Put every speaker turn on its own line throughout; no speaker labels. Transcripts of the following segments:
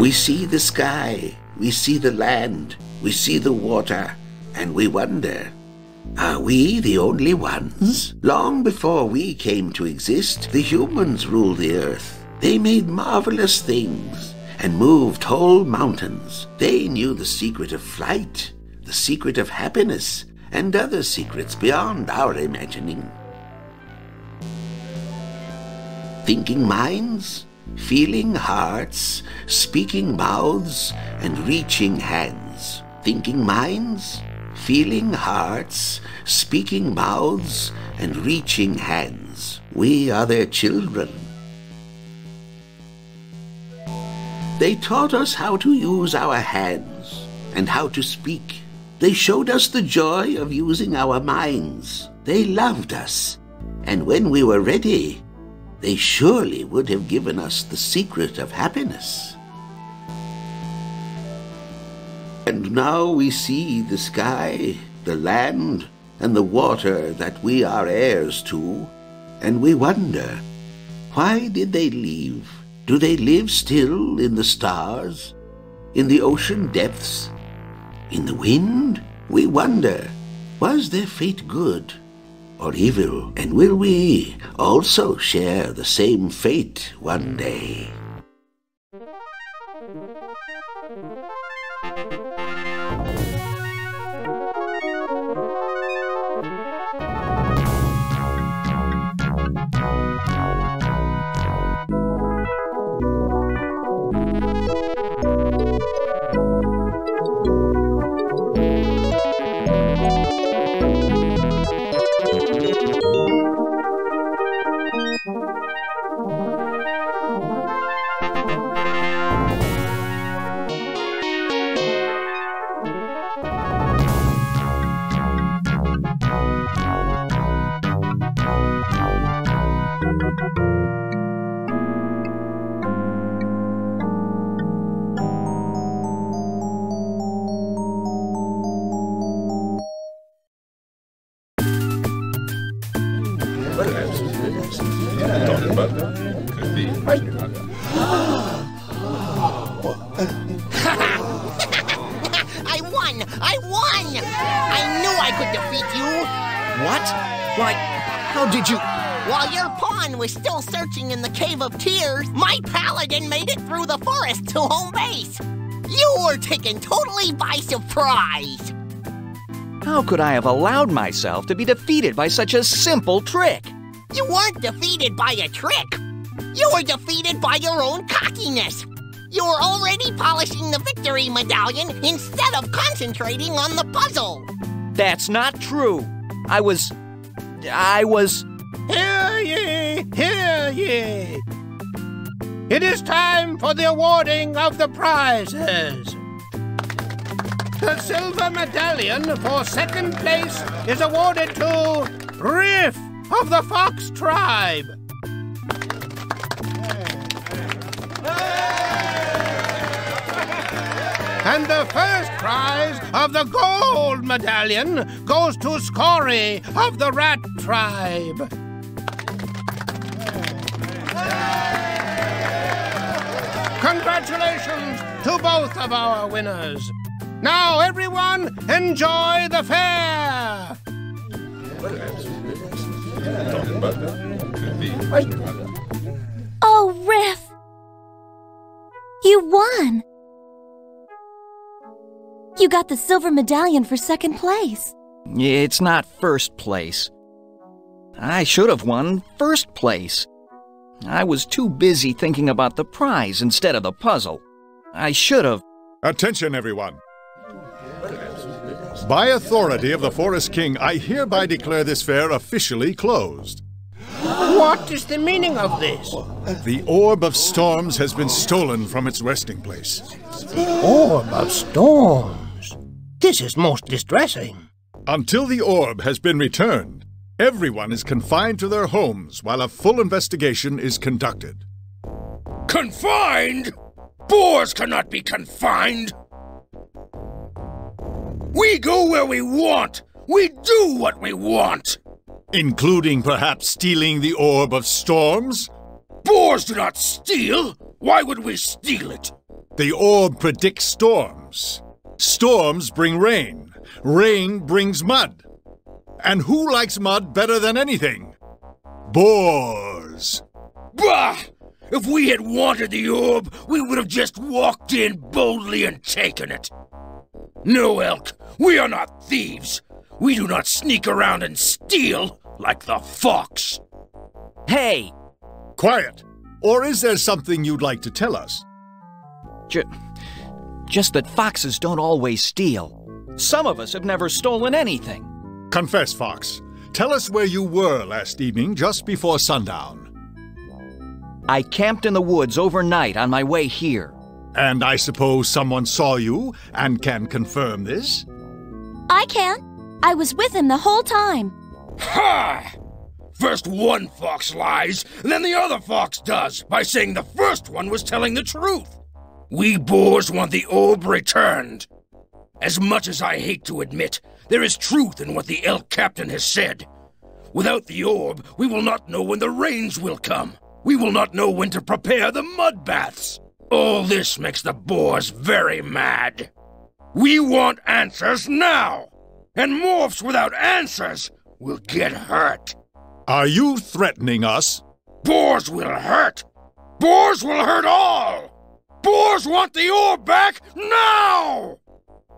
We see the sky, we see the land, we see the water, and we wonder, are we the only ones? Long before we came to exist, the humans ruled the earth. They made marvelous things and moved whole mountains. They knew the secret of flight, the secret of happiness, and other secrets beyond our imagining. Thinking minds, feeling hearts, speaking mouths, and reaching hands. Thinking minds, feeling hearts, speaking mouths, and reaching hands. We are their children. They taught us how to use our hands and how to speak. They showed us the joy of using our minds. They loved us, and when we were ready, they surely would have given us the secret of happiness. And now we see the sky, the land, and the water that we are heirs to, and we wonder, why did they leave? Do they live still in the stars, in the ocean depths, in the wind? We wonder, was their fate good or evil? And will we also share the same fate one day?
I won! I knew I could defeat you!
What? Why, how did you...
While your pawn was still searching in the Cave of Tears, my paladin made it through the forest to home base! You were taken totally by surprise!
How could I have allowed myself to be defeated by such a simple trick?
You weren't defeated by a trick! You were defeated by your own cockiness! You were already polishing the victory medallion instead of concentrating on the puzzle!
That's not true! I was...
Hear ye! Hear ye! It is time for the awarding of the prizes! The silver medallion for second place is awarded to Riff of the Fox Tribe. And the first prize of the gold medallion goes to Scory of the Rat Tribe. Congratulations to both of our winners. Now, everyone, enjoy the fair!
Oh, Riff! You won! You got the silver medallion for second place.
It's not first place. I should have won first place. I was too busy thinking about the prize instead of the puzzle. I should have...
Attention, everyone! By authority of the Forest King, I hereby declare this fair officially closed.
What is the meaning of this?
The Orb of Storms has been stolen from its resting place.
The Orb of Storms? This is most distressing.
Until the orb has been returned, everyone is confined to their homes while a full investigation is conducted.
Confined? Boars cannot be confined! We go where we want! We do what we want!
Including perhaps stealing the Orb of Storms?
Boars do not steal! Why would we steal it?
The orb predicts storms. Storms bring rain. Rain brings mud. And who likes mud better than anything? Boars.
Bah! If we had wanted the orb, we would have just walked in boldly and taken it. No, Elk, we are not thieves. We do not sneak around and steal like the fox.
Hey!
Quiet! Or is there something you'd like to tell us?
Just that foxes don't always steal. Some of us have never stolen anything.
Confess, Fox. Tell us where you were last evening just before sundown.
I camped in the woods overnight on my way here.
And I suppose someone saw you and can confirm this?
I can. I was with him the whole time.
Ha! First one fox lies, and then the other fox does, by saying the first one was telling the truth. We boars want the orb returned. As much as I hate to admit, there is truth in what the elk captain has said. Without the orb, we will not know when the rains will come. We will not know when to prepare the mud baths. All this makes the boars very mad. We want answers now, and morphs without answers will get hurt.
Are you threatening us?
Boars will hurt. Boars will hurt all. Boars want the orb back now!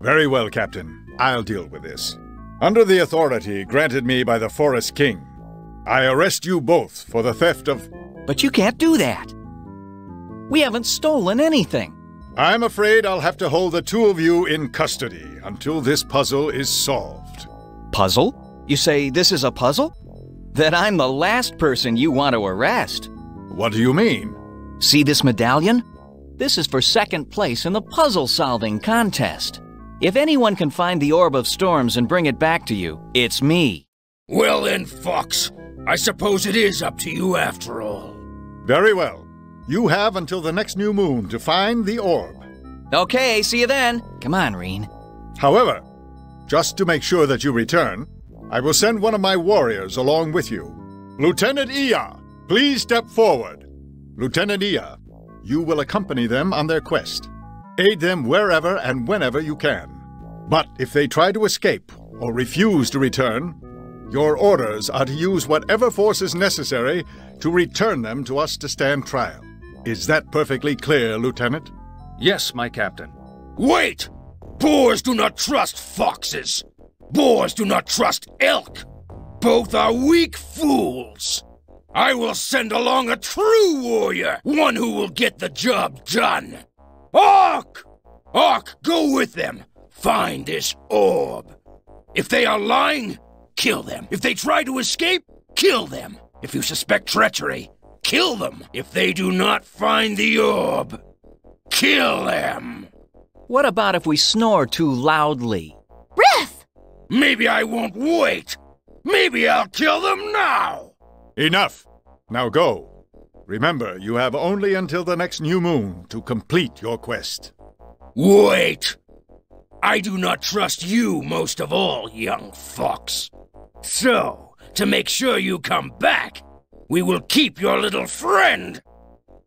Very well, Captain. I'll deal with this. Under the authority granted me by the Forest King, I arrest you both for the theft of...
But you can't do that. We haven't stolen anything.
I'm afraid I'll have to hold the two of you in custody until this puzzle is solved.
Puzzle? You say this is a puzzle? Then I'm the last person you want to arrest.
What do you mean?
See this medallion? This is for second place in the puzzle-solving contest. If anyone can find the Orb of Storms and bring it back to you, it's me.
Well then, Fox, I suppose it is up to you after all.
Very well. You have until the next new moon to find the orb.
Okay, see you then. Come on, Reen.
However, just to make sure that you return, I will send one of my warriors along with you. Lieutenant Iya, please step forward. Lieutenant Iya, you will accompany them on their quest. Aid them wherever and whenever you can. But if they try to escape or refuse to return, your orders are to use whatever force is necessary to return them to us to stand trial. Is that perfectly clear, Lieutenant?
Yes, my captain.
Wait! Boars do not trust foxes. Boars do not trust elk. Both are weak fools. I will send along a true warrior, one who will get the job done. Ark! Ark, go with them. Find this orb. If they are lying, kill them. If they try to escape, kill them. If you suspect treachery, kill them. If they do not find the orb, kill them.
What about if we snore too loudly?
Riff!
Maybe I won't wait. Maybe I'll kill them now.
Enough. Now go. Remember, you have only until the next new moon to complete your quest.
Wait. I do not trust you most of all, young fox. So, to make sure you come back, we will keep your little friend.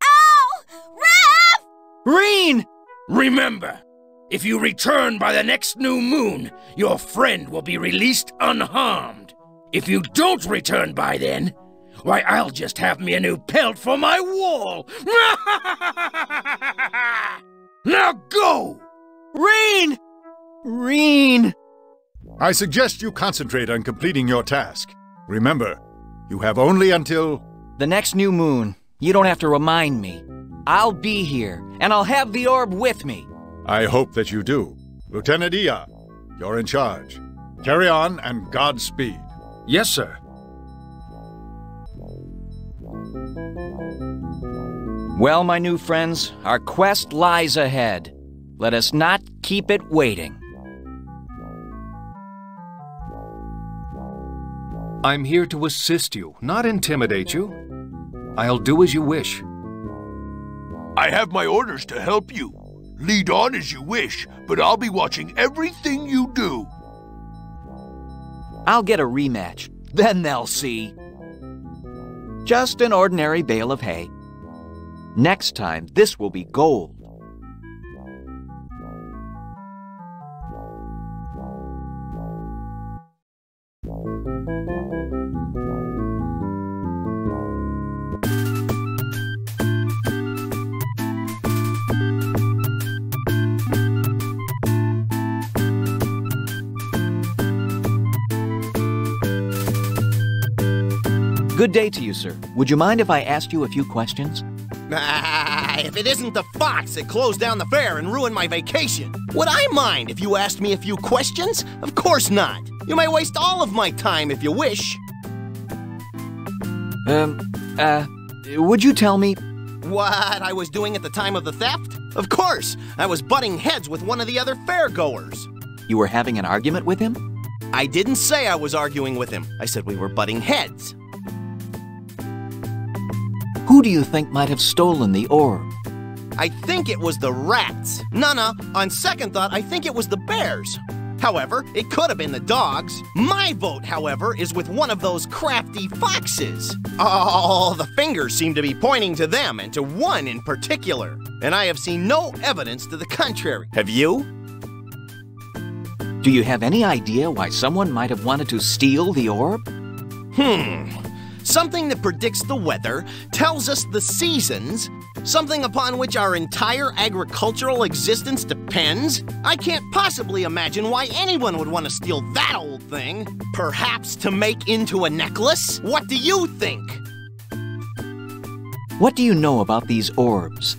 Ow! Riff!
Reen!
Remember, if you return by the next new moon, your friend will be released unharmed. If you don't return by then, why, I'll just have me a new pelt for my wall. Now go!
Reen! Reen!
I suggest you concentrate on completing your task. Remember, you have only until...
The next new moon. You don't have to remind me. I'll be here, and I'll have the orb with me.
I hope that you do. Lieutenant Iya, you're in charge. Carry on, and Godspeed.
Yes, sir.
Well, my new friends, our quest lies ahead. Let us not keep it waiting.
I'm here to assist you, not intimidate you. I'll do as you wish.
I have my orders to help you. Lead on as you wish, but I'll be watching everything you do.
I'll get a rematch. Then they'll see. Just an ordinary bale of hay. Next time, this will be gold. Good day to you, sir. Would you mind if I asked you a few questions?
If it isn't the fox that closed down the fair and ruined my vacation, would I mind if you asked me a few questions? Of course not. You may waste all of my time if you wish.
Would you tell me?
What I was doing at the time of the theft? Of course, I was butting heads with one of the other fairgoers.
You were having an argument with him?
I didn't say I was arguing with him. I said we were butting heads.
Who do you think might have stolen the orb?
I think it was the rats. No, on second thought, I think it was the bears. However, it could have been the dogs. My vote, however, is with one of those crafty foxes. All the fingers seem to be pointing to them and to one in particular. And I have seen no evidence to the contrary. Have you?
Do you have any idea why someone might have wanted to steal the orb?
Something that predicts the weather, tells us the seasons, something upon which our entire agricultural existence depends? I can't possibly imagine why anyone would want to steal that old thing. Perhaps to make into a necklace? What do you think?
What do you know about these orbs?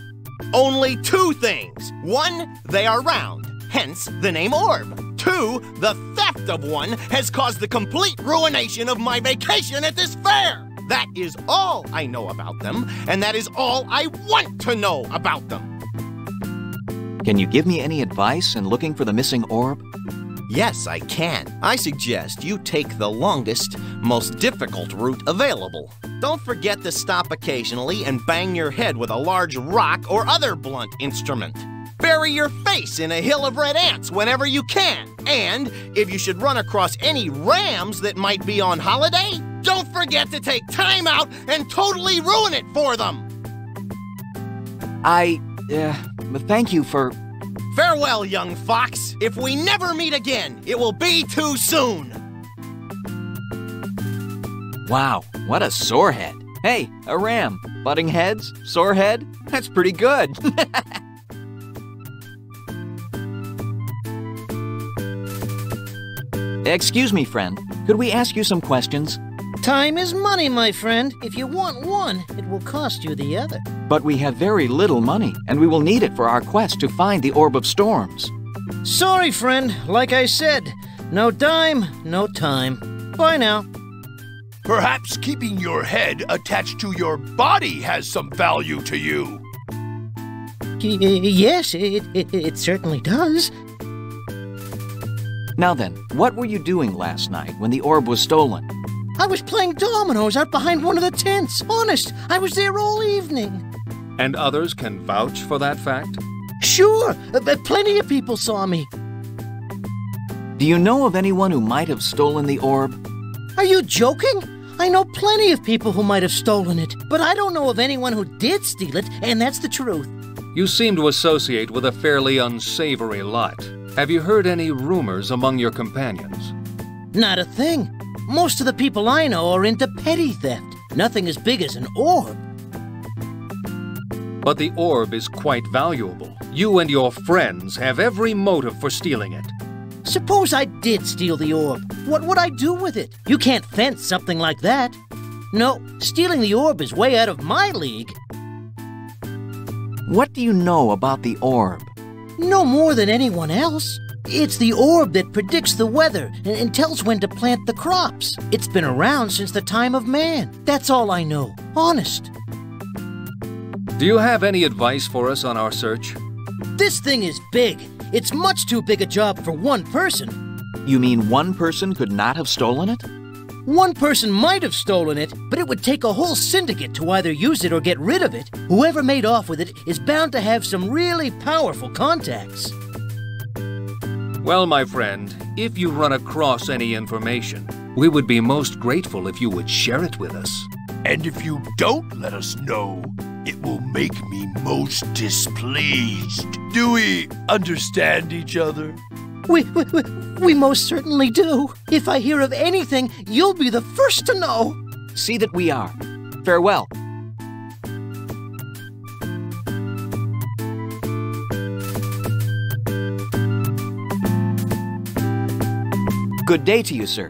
Only two things. One, they are round, hence the name orb. Two, the theft of one has caused the complete ruination of my vacation at this fair. That is all I know about them, and that is all I want to know about them.
Can you give me any advice in looking for the missing orb?
Yes, I can. I suggest you take the longest, most difficult route available. Don't forget to stop occasionally and bang your head with a large rock or other blunt instrument. Bury your face in a hill of red ants whenever you can. And if you should run across any rams that might be on holiday, don't forget to take time out and totally ruin it for them.
Thank you for...
Farewell, young fox. If we never meet again, it will be too soon.
Wow, what a sore head. Hey, a ram. Butting heads? Sore head? That's pretty good. Excuse me, friend. Could we ask you some questions?
Time is money, my friend. If you want one, it will cost you the other.
But we have very little money, and we will need it for our quest to find the Orb of Storms.
Sorry, friend. Like I said, no dime, no time. Bye now.
Perhaps keeping your head attached to your body has some value to you.
Yes, it certainly does.
Now then, what were you doing last night when the orb was stolen?
I was playing dominoes out behind one of the tents. Honest, I was there all evening.
And others can vouch for that fact?
Sure, plenty of people saw me.
Do you know of anyone who might have stolen the orb?
Are you joking? I know plenty of people who might have stolen it, but I don't know of anyone who did steal it, and that's the truth.
You seem to associate with a fairly unsavory lot. Have you heard any rumors among your companions?
Not a thing. Most of the people I know are into petty theft. Nothing as big as an orb.
But the orb is quite valuable. You and your friends have every motive for stealing it.
Suppose I did steal the orb. What would I do with it? You can't fence something like that. No, stealing the orb is way out of my league.
What do you know about the orb?
No more than anyone else. It's the orb that predicts the weather and tells when to plant the crops. It's been around since the time of man. That's all I know. Honest.
Do you have any advice for us on our search?
This thing is big. It's much too big a job for one person.
You mean one person could not have stolen it?
One person might have stolen it, but it would take a whole syndicate to either use it or get rid of it. Whoever made off with it is bound to have some really powerful contacts.
Well, my friend, if you run across any information, we would be most grateful if you would share it with us.
And if you don't let us know, it will make me most displeased. Do we understand each other?
We most certainly do. If I hear of anything, you'll be the first to know.
See that we are. Farewell. Good day to you, sir.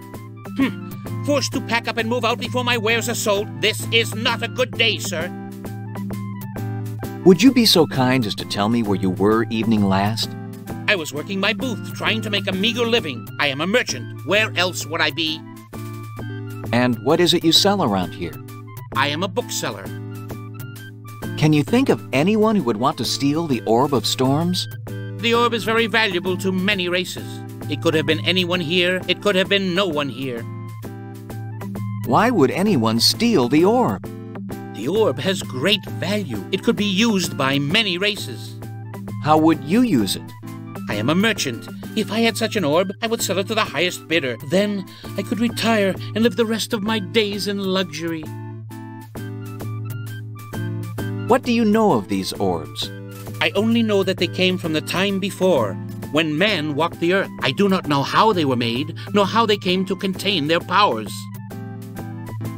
forced to pack up and move out before my wares are sold. This is not a good day, sir.
Would you be so kind as to tell me where you were evening last?
I was working my booth, trying to make a meager living. I am a merchant. Where else would I be?
And what is it you sell around here?
I am a bookseller.
Can you think of anyone who would want to steal the Orb of Storms?
The orb is very valuable to many races. It could have been anyone here. It could have been no one here.
Why would anyone steal the orb?
The orb has great value. It could be used by many races.
How would you use it?
I am a merchant. If I had such an orb, I would sell it to the highest bidder. Then I could retire and live the rest of my days in luxury.
What do you know of these orbs?
I only know that they came from the time before, when man walked the earth. I do not know how they were made, nor how they came to contain their powers.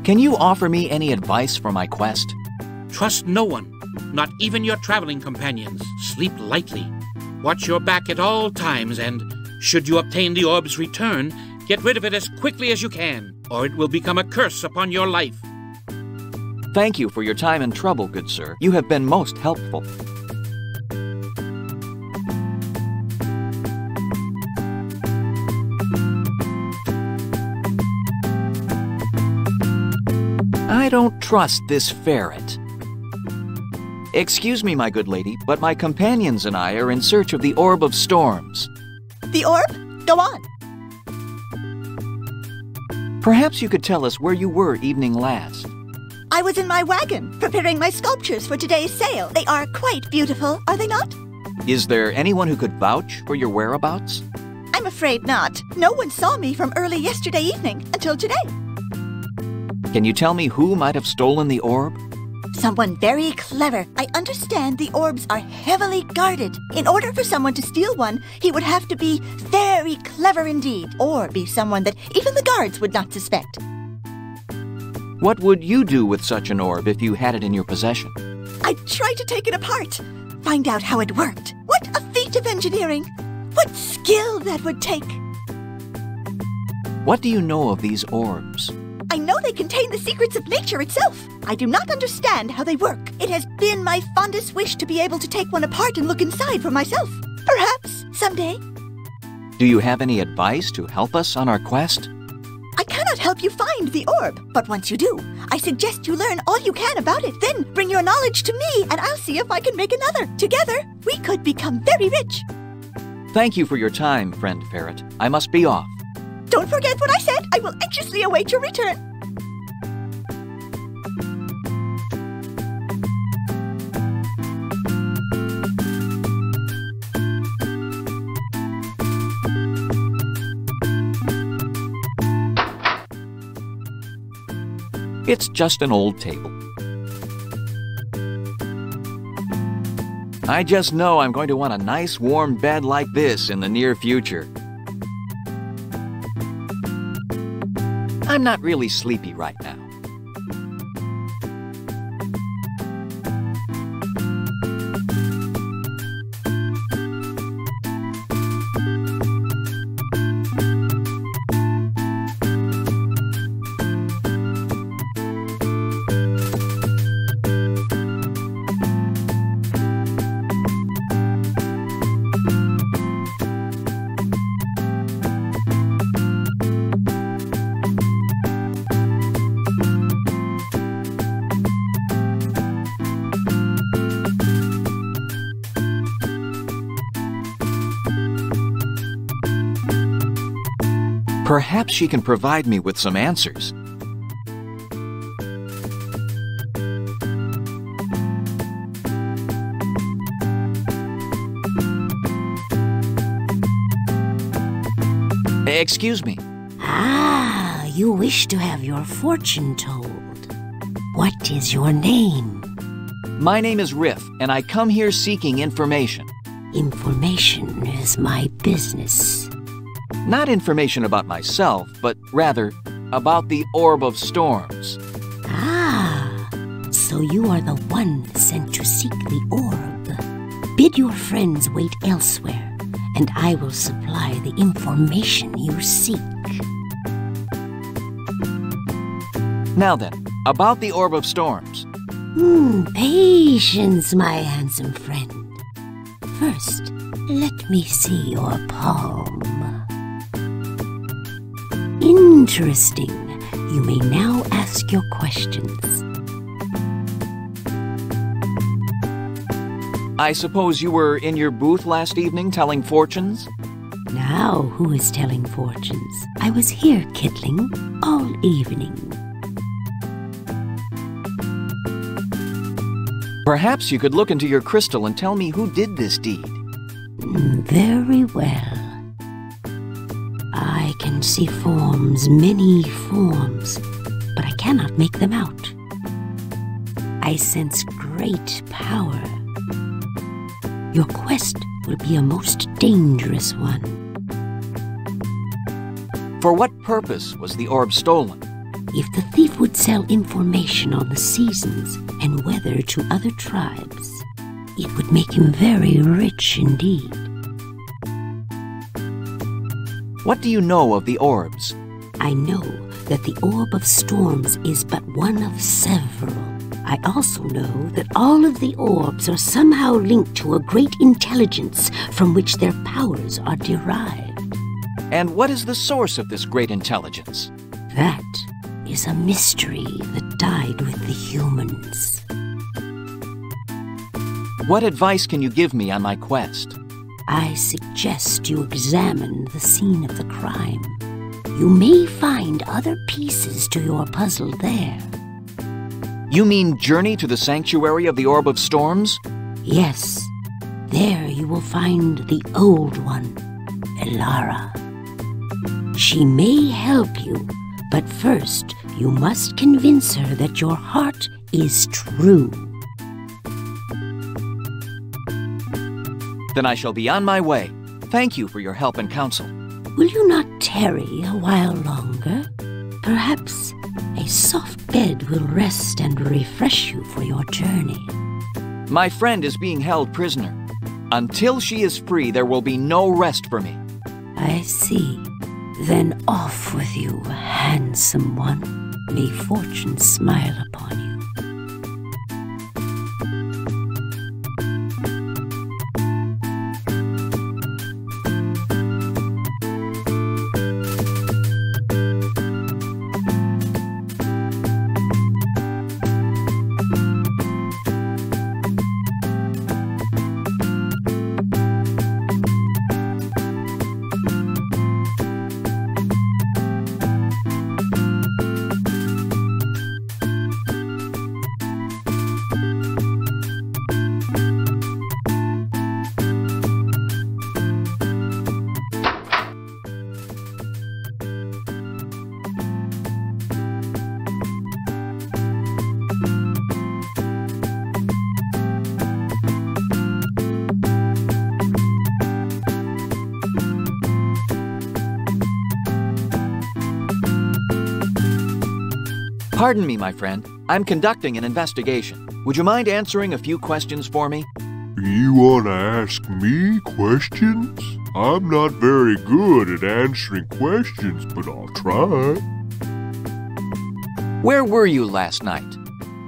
Can you offer me any advice for my quest?
Trust no one, not even your traveling companions. Sleep lightly. Watch your back at all times, and should you obtain the orb's return, get rid of it as quickly as you can, or it will become a curse upon your life.
Thank you for your time and trouble, good sir. You have been most helpful. I don't trust this ferret. Excuse me, my good lady, but my companions and I are in search of the Orb of Storms.
The orb? Go on.
Perhaps you could tell us where you were evening last.
I was in my wagon, preparing my sculptures for today's sale. They are quite beautiful, are they not?
Is there anyone who could vouch for your whereabouts?
I'm afraid not. No one saw me from early yesterday evening until today.
Can you tell me who might have stolen the orb?
Someone very clever. I understand the orbs are heavily guarded. In order for someone to steal one, he would have to be very clever indeed, or be someone that even the guards would not suspect.
What would you do with such an orb if you had it in your possession?
I'd try to take it apart, find out how it worked. What a feat of engineering! What skill that would take!
What do you know of these orbs?
I know they contain the secrets of nature itself. I do not understand how they work. It has been my fondest wish to be able to take one apart and look inside for myself. Perhaps someday.
Do you have any advice to help us on our quest?
I cannot help you find the orb, but once you do, I suggest you learn all you can about it. Then bring your knowledge to me, and I'll see if I can make another. Together, we could become very rich.
Thank you for your time, friend Ferret. I must be off.
Don't forget what I said. I will anxiously await your return.
It's just an old table. I just know I'm going to want a nice warm bed like this in the near future. I'm not really sleepy right now. Perhaps she can provide me with some answers. Excuse me.
Ah, you wish to have your fortune told. What is your name?
My name is Riff, and I come here seeking information.
Information is my business.
Not information about myself, but rather about the Orb of Storms.
Ah, so you are the one sent to seek the orb. Bid your friends wait elsewhere, and I will supply the information you seek.
Now then, about the Orb of Storms.
Patience, my handsome friend. First, let me see your palm. Interesting. You may now ask your questions.
I suppose you were in your booth last evening telling fortunes?
Now, who is telling fortunes? I was here, Kittling, all evening.
Perhaps you could look into your crystal and tell me who did this deed.
Very well. I can see forms, many forms, but I cannot make them out. I sense great power. Your quest will be a most dangerous one.
For what purpose was the orb stolen?
If the thief would sell information on the seasons and weather to other tribes, it would make him very rich indeed.
What do you know of the orbs?
I know that the Orb of Storms is but one of several. I also know that all of the orbs are somehow linked to a great intelligence from which their powers are derived.
And what is the source of this great intelligence?
That is a mystery that died with the humans.
What advice can you give me on my quest?
I suggest you examine the scene of the crime. You may find other pieces to your puzzle there.
You mean journey to the sanctuary of the Orb of Storms?
Yes. There you will find the old one, Elara. She may help you, but first you must convince her that your heart is true.
Then I shall be on my way. Thank you for your help and counsel.
Will you not tarry a while longer? Perhaps a soft bed will rest and refresh you for your journey.
My friend is being held prisoner. Until she is free, there will be no rest for me.
I see. Then off with you, handsome one. May fortune smile upon you.
Pardon me, my friend. I'm conducting an investigation. Would you mind answering a few questions for me?
You want to ask me questions? I'm not very good at answering questions, but I'll try.
Where were you last night?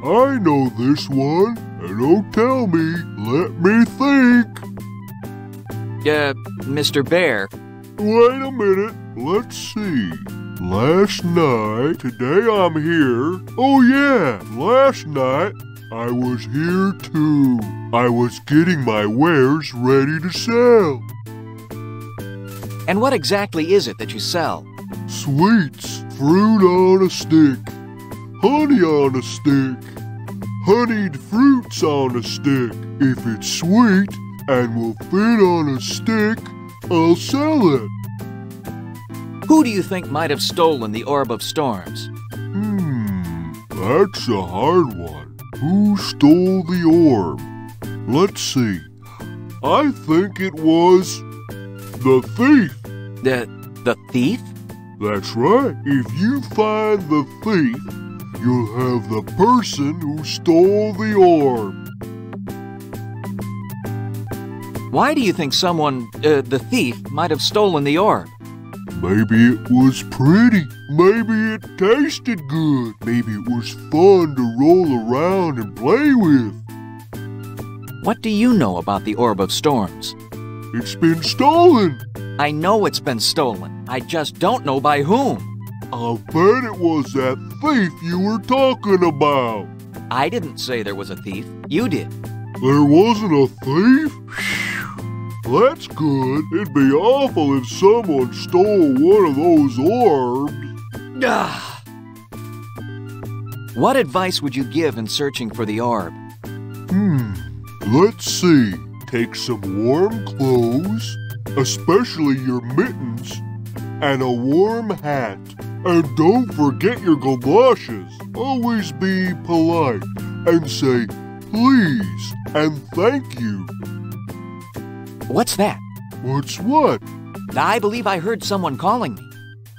I know this one, and don't tell me. Let me think.
Mr. Bear.
Wait a minute. Let's see. Last night, today I'm here. Oh yeah, last night I was here too. I was getting my wares ready to sell.
And what exactly is it that you sell?
Sweets, fruit on a stick, honey on a stick, honeyed fruits on a stick. If it's sweet and will fit on a stick, I'll sell it.
Who do you think might have stolen the Orb of Storms?
That's a hard one. Who stole the orb? Let's see. I think it was the thief.
The thief?
That's right. If you find the thief, you'll have the person who stole the orb.
Why do you think someone, the thief, might have stolen the orb?
Maybe it was pretty. Maybe it tasted good. Maybe it was fun to roll around and play with.
What do you know about the Orb of Storms?
It's been stolen.
I know it's been stolen. I just don't know by whom.
I'll bet it was that thief you were talking about.
I didn't say there was a thief. You did.
There wasn't a thief? That's good. It'd be awful if someone stole one of those orbs.
What advice would you give in searching for the orb?
Let's see. Take some warm clothes, especially your mittens, and a warm hat. And don't forget your galoshes. Always be polite and say please and thank you.
What's that?
What's what?
I believe I heard someone calling me.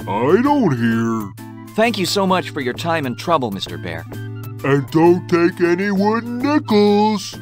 I don't hear.
Thank you so much for your time and trouble, Mr. Bear.
And don't take any wooden nickels.